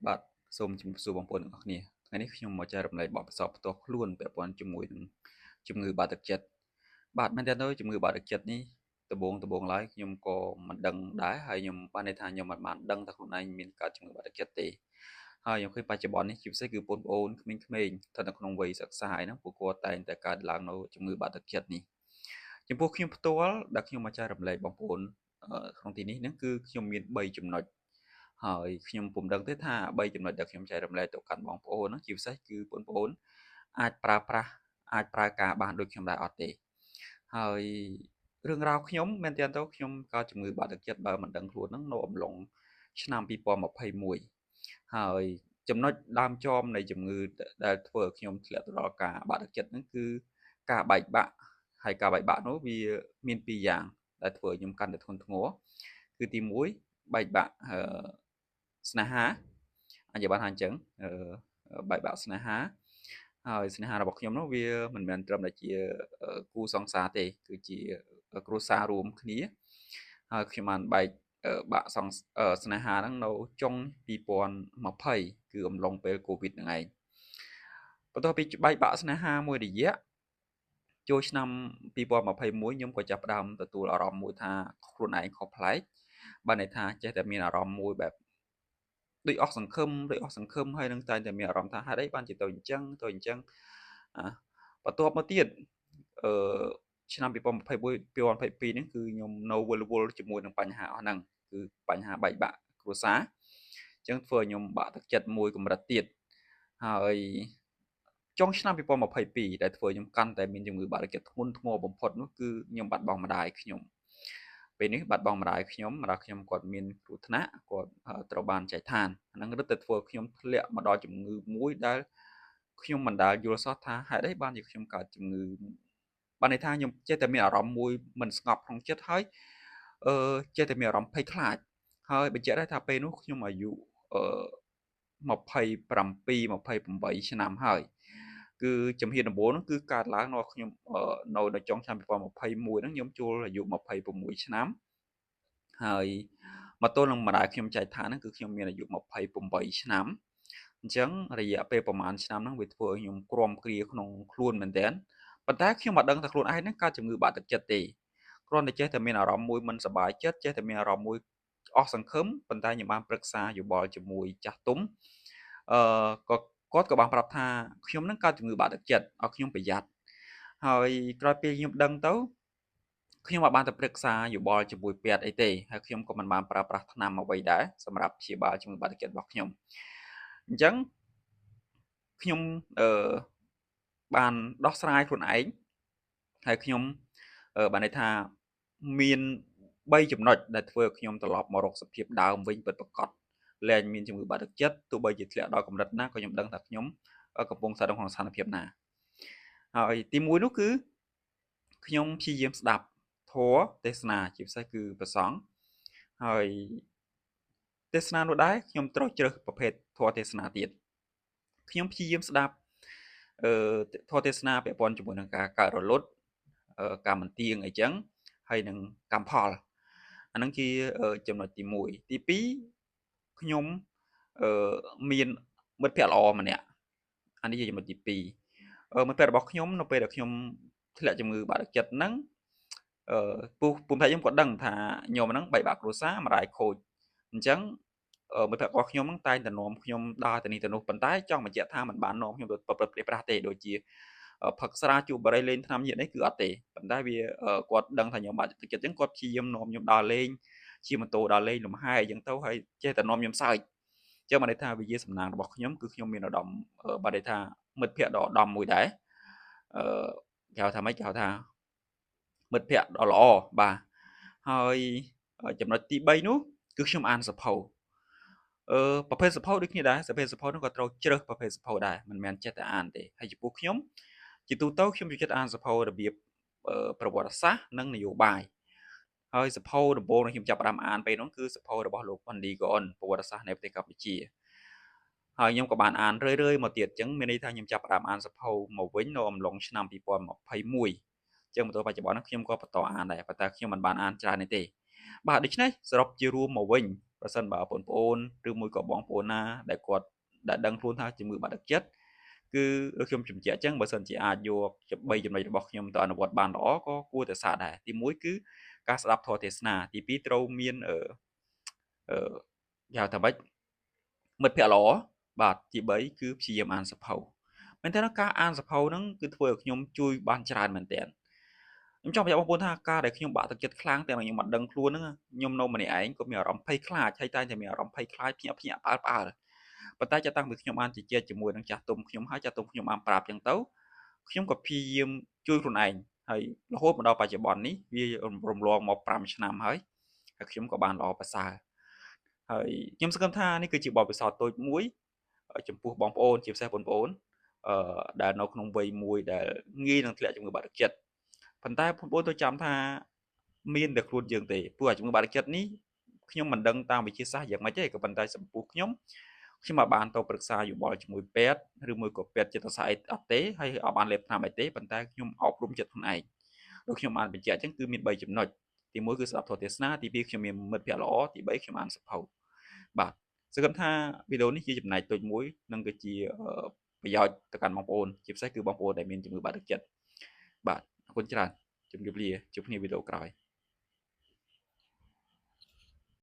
បាទសូមជំរាបសួរបងប្អូនទាំងអស់គ្នាថ្ងៃនេះខ្ញុំមកចែករំលែកបទពិសោធន៍ផ្ទាល់ខ្លួនពាក់ព័ន្ធជាមួយនឹងជំងឺបាក់ទឹកចិត្តបាទមែនតើទៅជំងឺបាក់ទឹកចិត្តនេះដំបូងឡើយខ្ញុំក៏មិនដឹងដែរហើយខ្ញុំបានន័យថាខ្ញុំមិនបានដឹងថាខ្លួនឯងមានកើតជំងឺបាក់ទឹកចិត្តទេហើយខ្ញុំឃើញបច្ចុប្បន្ននេះជាពិសេសគឺបងប្អូនក្មេងៗស្ថិតនៅក្នុងវ័យសិក្សាហើយហ្នឹងពួកគាត់តែងតែកើតឡើងនៅជំងឺបាក់ទឹកចិត្តនេះចំពោះខ្ញុំផ្ទាល់ដែលខ្ញុំមកចែករំលែកបងប្អូនក្នុងទីនេះហ្នឹងគឺខ្ញុំមាន3ចំណុច ហើយខ្ញុំពុំដឹងទេថា3ចំណុចដែលខ្ញុំចែករំលែកទៅកាន់បងប្អូនហ្នឹងជាពិសេសគឺបងប្អូនអាចប្រើប្រាស់អាចប្រើការបានដូចខ្ញុំដែរអត់ទេហើយរឿងរ៉ាវខ្ញុំមែនទែនទៅខ្ញុំកើតជំងឺបាក់ទឹកចិត្តបើមិនដឹងខ្លួនហ្នឹងនៅអំឡុងឆ្នាំ2021ហើយចំណុចដើមចមនៃជំងឺដែលធ្វើឲ្យខ្ញុំធ្លាក់ទៅដល់ការបាក់ទឹកចិត្តហ្នឹងគឺការបែកបាក់ហើយការបែកបាក់នោះវាមាន2យ៉ាងដែលធ្វើឲ្យខ្ញុំកាន់តែធ្ងន់ធ្ងរគឺទី1បែកបាក់ស្នេហាអញ្ចឹងបានថាអញ្ចឹងបែកបាក់ស្នេហាហើយស្នេហារបស់ខ្ញុំនោះវាមិនមែនត្រឹមតែជាគូសង្សារទេគឺជាគ្រួសាររួមគ្នាហើយខ្ញុំបានបែកបាក់ស្នេហាហ្នឹងនៅចុង2020គឺអំឡុងពេលកូវីដហ្នឹងឯងបន្ទាប់ពីបែកបាក់ស្នេហាមួយរយៈចូលឆ្នាំ2021ខ្ញុំក៏ចាប់ផ្ដើមទទួលអារម្មណ៍មួយថាខ្លួនឯងខុសប្លែកបានន័យថាចេះតែមានអារម្មណ៍មួយបែបដូចអស់សង្ឃឹមហើយនឹងតែងតែមានអារម្មណ៍ថាហេតុអីបានជាទៅអញ្ចឹងបន្ទាប់មកទៀតអឺឆ្នាំ2021 2022ហ្នឹងគឺខ្ញុំនៅវល់ជាមួយនឹងបញ្ហាអស់ហ្នឹងគឺបញ្ហាបែកបាក់គ្រួសារអញ្ចឹងធ្វើឲ្យខ្ញុំបាក់ទឹកចិត្តមួយកម្រិតទៀតហើយចុងឆ្នាំ2022ដែលធ្វើឲ្យខ្ញុំកាន់តែមានជំងឺបាក់ទឹកចិត្តធ្ងន់ធ្ងរបំផុតនោះគឺខ្ញុំបាត់បង់ម្ដាយខ្ញុំពេលនេះបាត់បង់ម្ដាយខ្ញុំគាត់មានគ្រោះថ្នាក់គាត់ត្រូវបានចែកឋានអាហ្នឹងរឹតតែធ្វើឲ្យខ្ញុំធ្លាក់មកដល់ជំងឺមួយដែលខ្ញុំមិនដាល់យល់សោះថាហេតុអីបានជាខ្ញុំកើតជំងឺបានន័យថាខ្ញុំចេះតែមានអារម្មណ៍មួយមិនស្ងប់ក្នុងចិត្តហើយចេះតែមានអារម្មណ៍ភ័យខ្លាចហើយបញ្ជាក់ដែរថាពេលនោះខ្ញុំអាយុ27 28ឆ្នាំហើយគឺជំហានដំបូងហ្នឹងគឺកើតឡើងនៅខ្ញុំនៅចុងឆ្នាំ2021ហ្នឹងខ្ញុំចូលអាយុ26ឆ្នាំហើយមកទល់នឹងម្ដាយខ្ញុំចែកឋានហ្នឹងគឺខ្ញុំមានអាយុ28ឆ្នាំអញ្ចឹងរយៈពេលប្រហែលឆ្នាំហ្នឹងវាធ្វើឲ្យខ្ញុំគ្រាំគ្រាក្នុងខ្លួនមែនទែនប៉ុន្តែខ្ញុំមិនដឹងថាខ្លួនឯងហ្នឹងកើតជំងឺបាក់ទឹកចិត្តទេគ្រាន់តែចេះតែមានអារម្មណ៍មួយមិនសប្បាយចិត្តចេះតែមានអារម្មណ៍មួយអស់សង្ឃឹមប៉ុន្តែខ្ញុំបានប្រឹក្សាយោបល់ជាមួយចាស់ទុំក៏គាត់ក៏បានប្រាប់ថាខ្ញុំនឹងកើតជំងឺបាក់ទឹកចិត្តឲ្យខ្ញុំប្រយ័ត្នហើយក្រោយពេលខ្ញុំដឹងទៅខ្ញុំក៏បានទៅប្រឹក្សាយោបល់ជាមួយពេទ្យអីទេហើយខ្ញុំក៏មិនបានប្រើប្រាស់ថ្នាំអ្វីដែរសម្រាប់ព្យាបាលជំងឺបាក់ទឹកចិត្តរបស់ខ្ញុំអញ្ចឹងខ្ញុំបានដោះស្រាយខ្លួនឯងហើយខ្ញុំបានន័យថាមាន3ចំណុចដែលធ្វើឲ្យខ្ញុំត្រឡប់មករកសភាពដើមវិញពិតប្រាកដលែងមានជំងឺបាក់ទឹកចិត្តទោះបីជាធ្លាក់ដល់កម្រិតណាក៏ខ្ញុំដឹងថាខ្ញុំកំពុងស្ថិតក្នុងស្ថានភាពណាហើយទី1នោះគឺខ្ញុំព្យាយាមស្ដាប់ធម៌ទេសនាជាពិសេសគឺព្រះសង្ឃហើយទេសនានោះដែរខ្ញុំត្រូវជ្រើសប្រភេទធម៌ទេសនាទៀតខ្ញុំព្យាយាមស្ដាប់ធម៌ទេសនាពាក់ព័ន្ធជាមួយនឹងការកើតរលត់ការមិនទៀងអីចឹងហើយនឹងកម្មផលអាហ្នឹងជាចំណុចទី1ទី2ខ្ញុំមានមិត្តភក្តិល្អម្នាក់អានេះជាចំណុចទី2មិត្តភក្តិរបស់ខ្ញុំនៅពេលដែលខ្ញុំធ្លាក់ជំងឺបាក់ទឹកចិត្តហ្នឹងពុំថាខ្ញុំក៏ដឹងថាខ្ញុំហ្នឹងបែកបាក់គ្រួសារម្ដាយខូចអញ្ចឹងមិត្តភក្តិរបស់ខ្ញុំហ្នឹងតែងតែនាំខ្ញុំដើរទៅនេះទៅនោះប៉ុន្តែចង់បញ្ជាក់ថាមិនបាននាំខ្ញុំទៅប្រព្រឹត្តផ្ទះប្រាសទេដូចជាផឹកស្រាជូបបរិយលេងថ្នាំញៀនអីគឺអត់ទេប៉ុន្តែវាគាត់ដឹងថាខ្ញុំបាក់ទឹកចិត្តអញ្ចឹងគាត់ព្យាយាមនាំខ្ញុំដើរលេងជិះម៉ូតូដើរលេងលំហែអញ្ចឹងទៅហើយចេះតែនាំខ្ញុំសើចអញ្ចឹងបានន័យថាវិជាសំណាងរបស់ខ្ញុំគឺខ្ញុំមានឧត្តមបានន័យថាមិត្តភក្តិដ៏ឧត្តមមួយដែរគេហៅថាម៉េចគេហៅថាមិត្តភក្តិដ៏ល្អបាទហើយចំណុចទី3នោះគឺខ្ញុំអានសភៅប្រភេទសភៅដូចគ្នាដែរប្រភេទសភៅនោះក៏ត្រូវជ្រើសប្រភេទសភៅដែរមិនមែនចេះតែអានទេហើយចំពោះខ្ញុំជាទូទៅខ្ញុំចូលចិត្តអានសភៅរបៀបប្រវត្តិសាស្ត្រនិងនយោបាយហើយសភៅដំបូងដែលខ្ញុំចាប់ផ្ដើមអានពេលនោះគឺសភៅរបស់លោកវ៉ាន់ឌីហ្គអនប្រវត្តិសាស្ត្រនៃប្រទេសកម្ពុជាហើយខ្ញុំក៏បានអានរឿយៗមកទៀតអញ្ចឹងមានន័យថាខ្ញុំចាប់ផ្ដើមអានសភៅមកវិញនៅអំឡុងឆ្នាំ2021ចឹងមកទល់បច្ចុប្បន្នខ្ញុំក៏បន្តអានដែរប៉ុន្តែខ្ញុំមិនបានអានច្រើនទេបាទដូច្នេះសរុបជារួមមកវិញ ប្រសិនបើបងប្អូនឬមួយក៏បងប្អូនណាដែលគាត់ដែលដឹងខ្លួនថាជំងឺបាក់ទឹកចិត្តគឺដូចខ្ញុំបញ្ជាក់អញ្ចឹងបើសិនជាអាចយក3ចំណុចរបស់ខ្ញុំទៅអនុវត្តបានល្អក៏គួរតែសារដែរទី1គឺការស្ដាប់ធម៌ទេសនាទី2ត្រូវមានគេហៅថាម៉េចមិត្តភក្តិល្អបាទទី3គឺព្យាយាមអានសៀវភៅមែនតើការអានសៀវភៅហ្នឹងគឺធ្វើឲ្យខ្ញុំជួយបានច្រើនមែនតើខ្ញុំចង់បញ្ជាក់បងប្អូនថាការដែលខ្ញុំបាក់ទឹកចិត្តខ្លាំងតែខ្ញុំអត់ដឹងខ្លួនហ្នឹងខ្ញុំនៅម្នាក់ឯងក៏មានអារម្មណ៍ភ័យខ្លាចហើយតែមានអារម្មណ៍ភ័យខ្លាចភ្ញាក់ផ្អើលប៉ុន្តែចាប់តាំងពីខ្ញុំបានជជែកជាមួយនឹងចាស់ទុំខ្ញុំហើយចាស់ទុំខ្ញុំបានប្រាប់ចឹងទៅខ្ញុំក៏ព្យាយាមជួយខ្លួនឯងហើយរហូតមកដល់បច្ចុប្បន្ននេះវារំលងមក5ឆ្នាំហើយខ្ញុំក៏បានល្អប្រសើរហើយខ្ញុំសង្ឃឹមថានេះគឺជាបទពិសោធន៍តូចមួយចំពោះបងប្អូនជាពិសេសបងប្អូនដែលនៅក្នុងវ័យមួយដែលងាយនឹងធ្លាក់ជំងឺបាក់ទឹកចិត្តប៉ុន្តែបងប្អូនត្រូវចាំថាមានតែខ្លួនយើងទេព្រោះជំងឺបាក់ទឹកចិត្តនេះខ្ញុំមិនដឹងតាមវិទ្យាសាស្ត្រយ៉ាងម៉េចទេក៏ប៉ុន្តែចំពោះខ្ញុំបានទៅប្រឹក្សាយោបល់ជាមួយពេទ្យឬមួយក៏ពេទ្យចិត្តសាស្ត្រអត់ទេហើយអត់បានលេបថ្នាំអីទេប៉ុន្តែខ្ញុំអប់រំចិត្តខ្លួនឯងដូចខ្ញុំបានបញ្ជាក់អញ្ចឹងគឺមាន3ចំណុចទី1គឺស្ដាប់ធម៌ទេសនាទី2ខ្ញុំមានមិត្តភក្តិល្អទី3ខ្ញុំអានសៀវភៅបាទសង្ឃឹមថាវីដេអូនេះជាចំណែកតូចមួយនិងក៏ជាប្រយោជន៍ទៅកាន់បងប្អូនជាពិសេសគឺបងប្អូនដែលមានជំងឺបាក់ទឹកចិត្តបាទអរគុណច្រើនជម្រាបលាជួបគ្នាវីដេអូក្រោយ